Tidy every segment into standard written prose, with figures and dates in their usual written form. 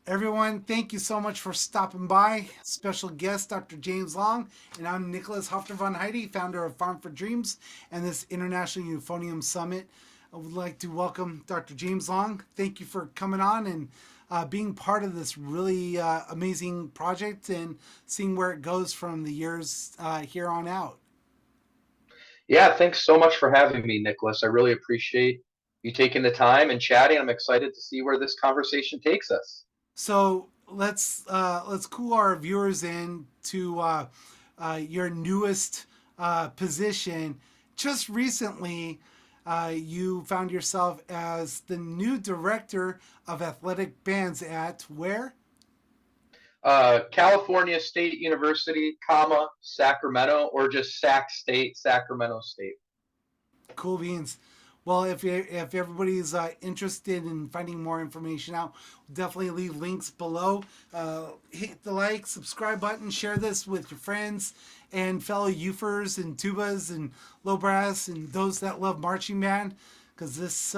Everyone, thank you so much for stopping by. Special guest, Dr. James Long, and I'm Nicholas Haffter von Heide, founder of Farm for Dreams and this International Euphonium Summit. I would like to welcome Dr. James Long. Thank you for coming on and being part of this really amazing project and seeing where it goes from the years here on out. Yeah, thanks so much for having me, Nicholas. I really appreciate you taking the time and chatting. I'm excited to see where this conversation takes us. So let's cool our viewers in to your newest position. Just recently, you found yourself as the new director of athletic bands at where? California State University, comma, Sacramento, or just Sac State, Sacramento State. Cool beans. Well, if everybody's interested in finding more information out, definitely leave links below. Hit the like, subscribe button, share this with your friends and fellow Euphers and tubas and low brass and those that love marching band, because this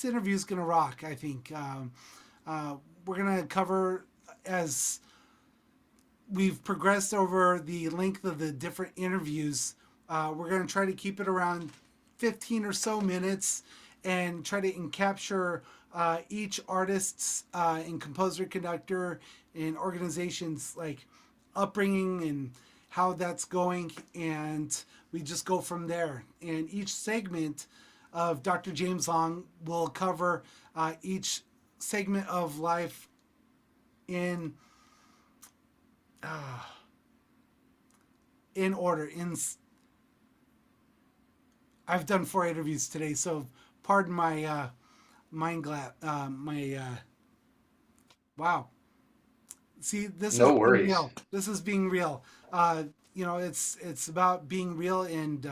interview is gonna rock. I think we're gonna cover, as we've progressed over the length of the different interviews. We're gonna try to keep it around 15 or so minutes and try to capture each artist's and composer, conductor, and organization's like upbringing and how that's going, and we just go from there. And each segment of Dr. James Long will cover each segment of life in order. I've done 4 interviews today, so pardon my wow. See, this is No being worries. real. This is being real. It's about being real and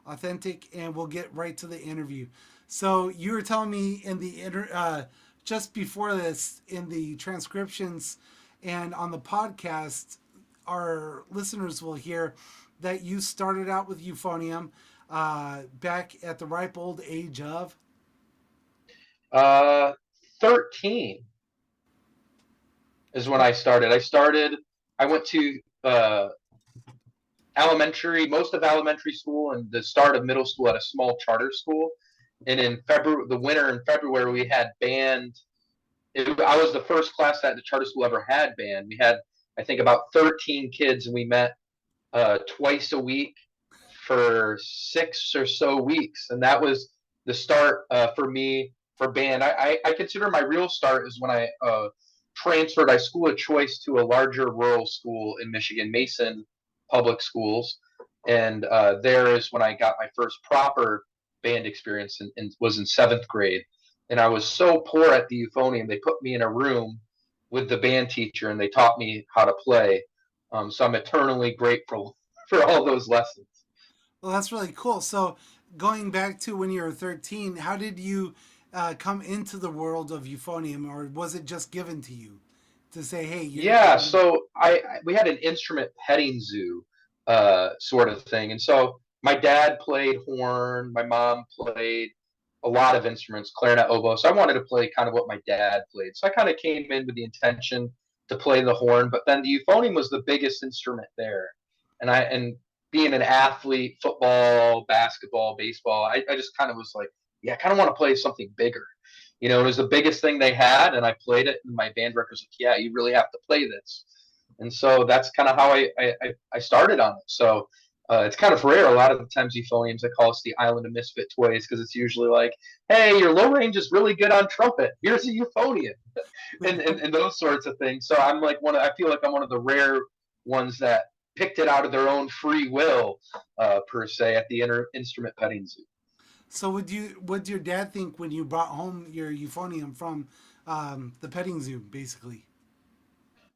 authentic, and we'll get right to the interview. So you were telling me in the just before this, in the transcriptions and on the podcast, our listeners will hear that you started out with euphonium back at the ripe old age of? Uh, 13 is when I started. I went to most of elementary school and the start of middle school at a small charter school. And in the winter in February, we had band. I was the first class that the charter school ever had band. We had, I think, about 13 kids, and we met twice a week for 6 or so weeks. And that was the start for me for band. I consider my real start is when I transferred. I school of choice to a larger rural school in Michigan, Mason Public Schools. And there is when I got my first proper band experience and was in 7th grade. And I was so poor at the euphonium, they put me in a room with the band teacher and they taught me how to play. So I'm eternally grateful for all those lessons. Well, that's really cool. So going back to when you were 13, how did you come into the world of euphonium, or was it just given to you to say, hey, Yeah, so we had an instrument petting zoo sort of thing. And so my dad played horn, my mom played a lot of instruments, clarinet, oboe. So I wanted to play kind of what my dad played. So I kind of came in with the intention to play the horn, but then the euphonium was the biggest instrument there. And being an athlete, football, basketball, baseball, I just kind of was like, yeah, I kind of want to play something bigger. It was the biggest thing they had, and I played it, and my band director was like, yeah, you really have to play this. And so that's kind of how I started on it. So it's kind of rare. A lot of the times euphoniums, they call us the island of misfit toys, because it's usually like, hey, your low range is really good on trumpet. Here's a euphonium, and those sorts of things. So I'm like I feel like I'm one of the rare ones that picked it out of their own free will, per se, at the instrument petting zoo. So what did your dad think when you brought home your euphonium from the petting zoo, basically?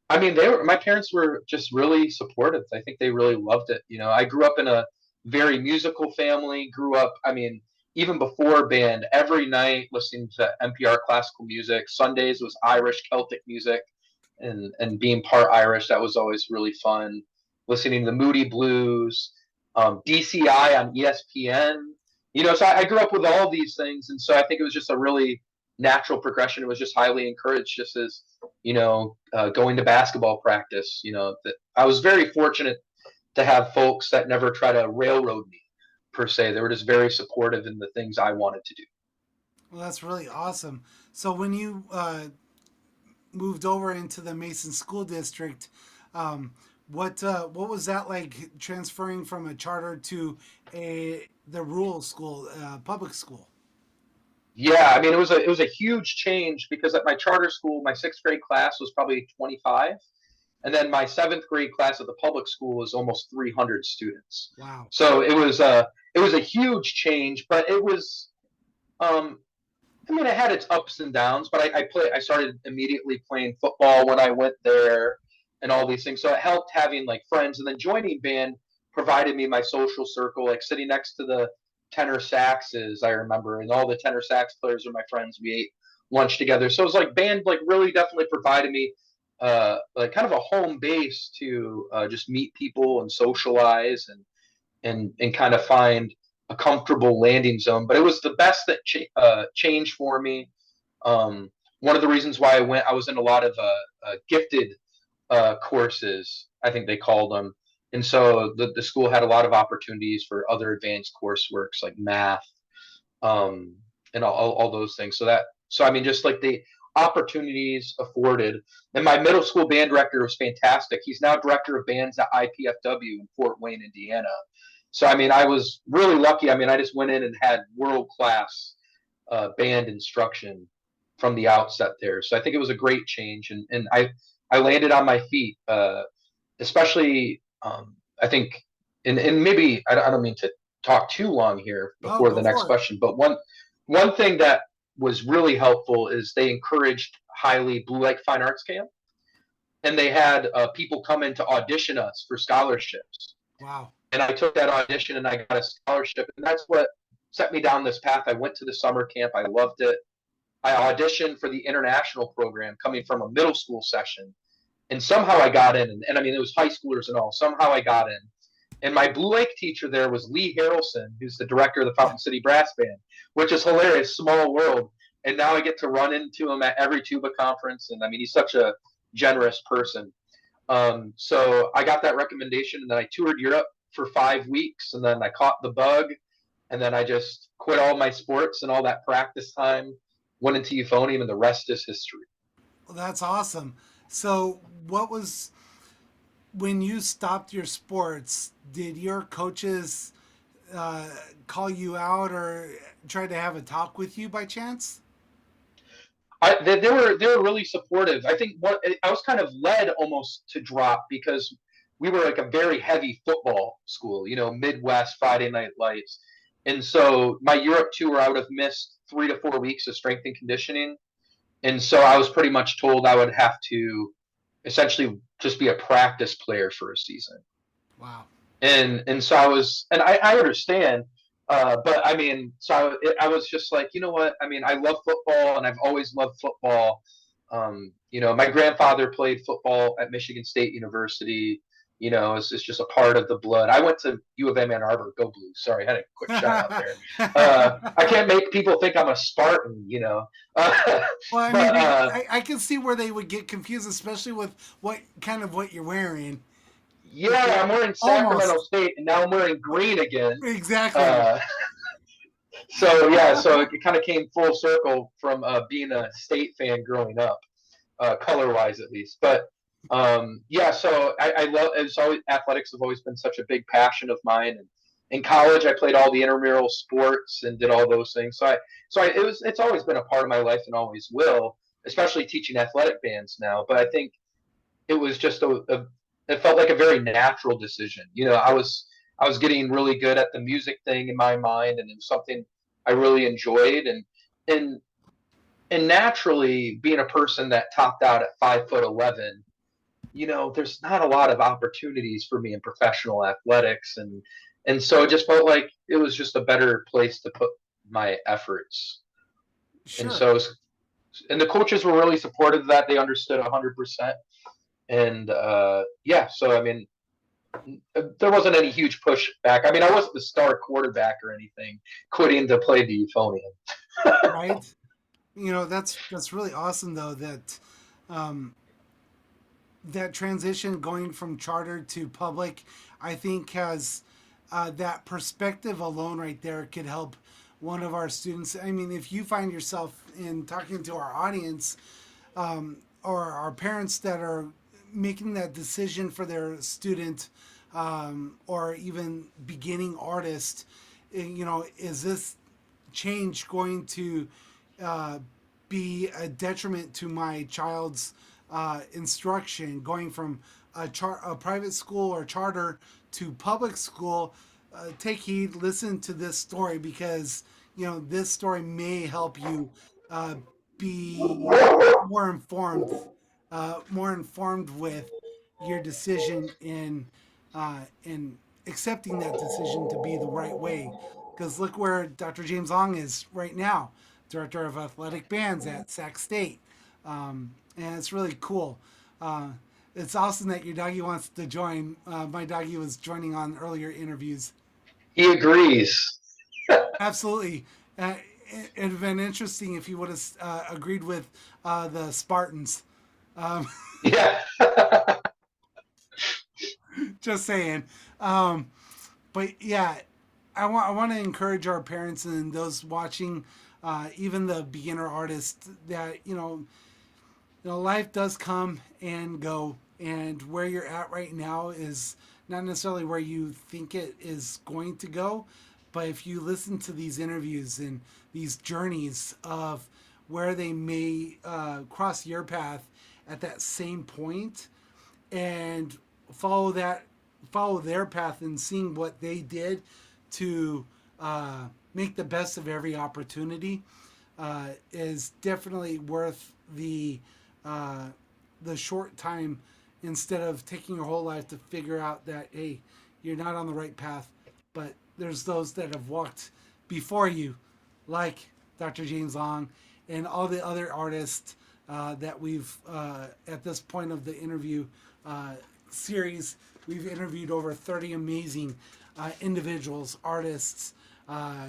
I mean, my parents were just really supportive. I think they really loved it. I grew up in a very musical family, grew up, I mean, even before band, every night listening to NPR classical music. Sundays was Irish Celtic music, and being part Irish, that was always really fun. Listening to the Moody Blues, DCI on ESPN. So I grew up with all these things. And so I think it was just a really natural progression. It was just highly encouraged, just as, going to basketball practice. That I was very fortunate to have folks that never try to railroad me, per se. They were just very supportive in the things I wanted to do. Well, that's really awesome. So when you moved over into the Mason School District, what was that like transferring from a charter to the rural school, public school? Yeah, I mean, it was a huge change because at my charter school, my sixth grade class was probably 25, and then my seventh grade class at the public school was almost 300 students. Wow. So it was a huge change, but it was, I mean, it had its ups and downs. But I started immediately playing football when I went there, and all these things. So it helped having like friends, and then joining band provided me my social circle, like sitting next to the tenor saxes, I remember, and all the tenor sax players are my friends. We ate lunch together. So it was like band, like really definitely provided me like kind of a home base to just meet people and socialize and kind of find a comfortable landing zone. But it was the best that changed for me. One of the reasons why I was in a lot of gifted courses, I think they called them. And so the school had a lot of opportunities for other advanced courseworks like math, and all those things. So I mean, just like the opportunities afforded. And my middle school band director was fantastic. He's now director of bands at IPFW in Fort Wayne, Indiana. So I mean, I was really lucky. I mean, I just went in and had world class band instruction from the outset there. So I think it was a great change, and I landed on my feet, especially I think, and maybe I don't mean to talk too long here Oh, before go the next for it. question, but one thing that was really helpful is they encouraged highly Blue Lake Fine Arts Camp, and they had people come in to audition us for scholarships. Wow. And I took that audition and I got a scholarship, and that's what set me down this path. I went to the summer camp. I loved it. I auditioned for the international program coming from a middle school session, and somehow I got in. And I mean, it was high schoolers and all. Somehow I got in. And my Blue Lake teacher there was Lee Harrelson, who's the director of the Fountain City Brass Band, which is hilarious, small world. And now I get to run into him at every tuba conference. And I mean, he's such a generous person. So I got that recommendation, and then I toured Europe for 5 weeks, and then I caught the bug, and then I just quit all my sports and all that practice time, went into euphonium, and the rest is history. Well, that's awesome. So, what was when you stopped your sports? Did your coaches uh, call you out or try to have a talk with you by chance? They were really supportive. I think what I was kind of led almost to drop because we were like a very heavy football school, Midwest Friday Night Lights, and so my Europe tour I would have missed 3 to 4 weeks of strength and conditioning, and so I was pretty much told I would have to essentially just be a practice player for a season. Wow. And so I understand, but I mean, so I was just like, you know what? I mean, I love football, and I've always loved football. My grandfather played football at Michigan State University. It's just a part of the blood. I went to U of M Ann Arbor. Go Blues! Sorry, I had a quick shout out there. I can't make people think I'm a Spartan. Well, I mean, But I can see where they would get confused, especially with what you're wearing. yeah, I'm wearing Sacramento Almost. State, and now I'm wearing green again. Exactly. Uh, so yeah, so it kind of came full circle from being a state fan growing up, color wise at least. But yeah, so I love. It's always athletics have always been such a big passion of mine. And in college, I played all the intramural sports and did all those things. It's always been a part of my life and always will, especially teaching athletic bands now. But I think it was just it felt like a very natural decision. I was getting really good at the music thing in my mind, and it was something I really enjoyed, and naturally being a person that topped out at 5'11", there's not a lot of opportunities for me in professional athletics, and so it just felt like it was just a better place to put my efforts. And Sure. so, and the coaches were really supportive of that. They understood 100%. And yeah, so I mean, there wasn't any huge pushback. I mean, I wasn't the star quarterback or anything, quitting to play the euphonium. Right. That's really awesome though that um, that transition going from charter to public, I think has that perspective alone right there could help one of our students. I mean, if you find yourself in talking to our audience or our parents that are making that decision for their student or even beginning artist, is this change going to uh, be a detriment to my child's instruction, going from a private school or charter to public school? Take heed, listen to this story because this story may help you uh, be more informed, more informed with your decision in accepting that decision to be the right way. Because look where Dr. James Ong is right now, director of athletic bands at Sac State, and it's really cool. Uh, it's awesome that your doggy wants to join. My doggy was joining on earlier interviews. He agrees. Absolutely. It'd have been interesting if he would have agreed with the Spartans. Um, Yeah. just saying. Um, but yeah, I want to encourage our parents and those watching, even the beginner artists, that life does come and go, and where you're at right now is not necessarily where you think it is going to go. But if you listen to these interviews and these journeys of where they may cross your path at that same point, and follow that, follow their path, and seeing what they did to make the best of every opportunity, is definitely worth uh, the short time instead of taking your whole life to figure out that, hey, you're not on the right path. But there's those that have walked before you, like Dr. James Long and all the other artists that we've at this point of the interview series. We've interviewed over 30 amazing individuals, artists,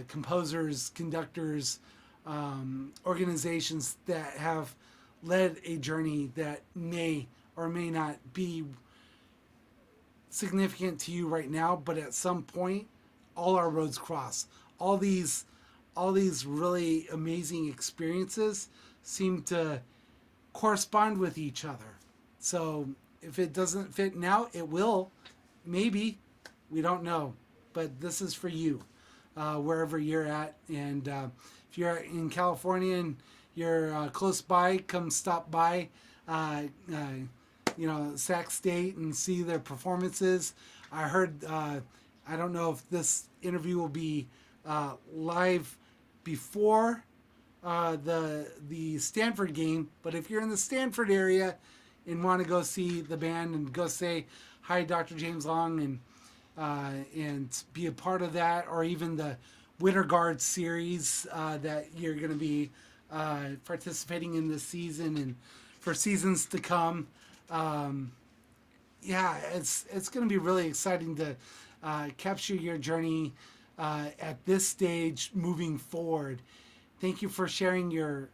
composers, conductors, organizations that have led a journey that may or may not be significant to you right now, but at some point, all our roads cross. All these, all these really amazing experiences seem to correspond with each other. So if it doesn't fit now, it will. Maybe. We don't know. But this is for you, wherever you're at. And if you're in California and you're close by, come stop by, Sac State and see their performances. I heard, I don't know if this interview will be live before the Stanford game, but if you're in the Stanford area and want to go see the band and go say hi, Dr. James Long, and be a part of that, or even the Winter Guard series that you're going to be participating in this season and for seasons to come. Yeah, it's going to be really exciting to capture your journey at this stage moving forward. Thank you for sharing your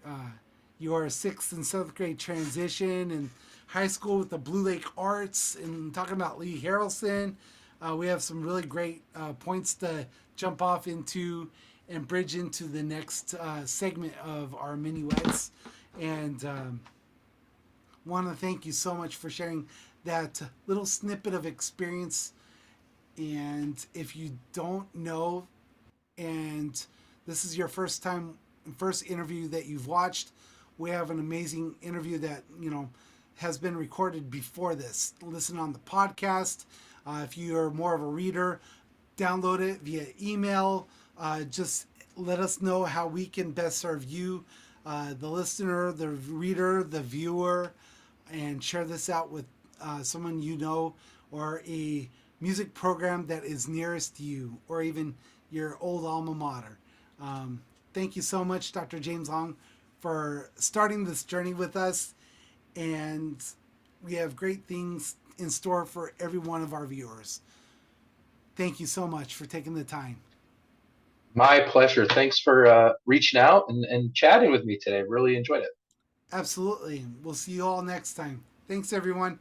sixth and seventh grade transition and high school with the Blue Lake Arts and talking about Lee Harrelson. We have some really great points to jump off into and bridge into the next segment of our minuets. And want to thank you so much for sharing that little snippet of experience. And if you don't know, and this is your first interview that you've watched, we have an amazing interview that has been recorded before this. Listen on the podcast. If you are more of a reader, download it via email. Just let us know how we can best serve you, the listener, the reader, the viewer, and share this out with someone you know, or a music program that is nearest to you, or even your old alma mater. Thank you so much, Dr. James Long, for starting this journey with us. And we have great things in store for every one of our viewers. Thank you so much for taking the time. My pleasure. Thanks for reaching out and chatting with me today. Really enjoyed it. Absolutely. We'll see you all next time. Thanks, everyone.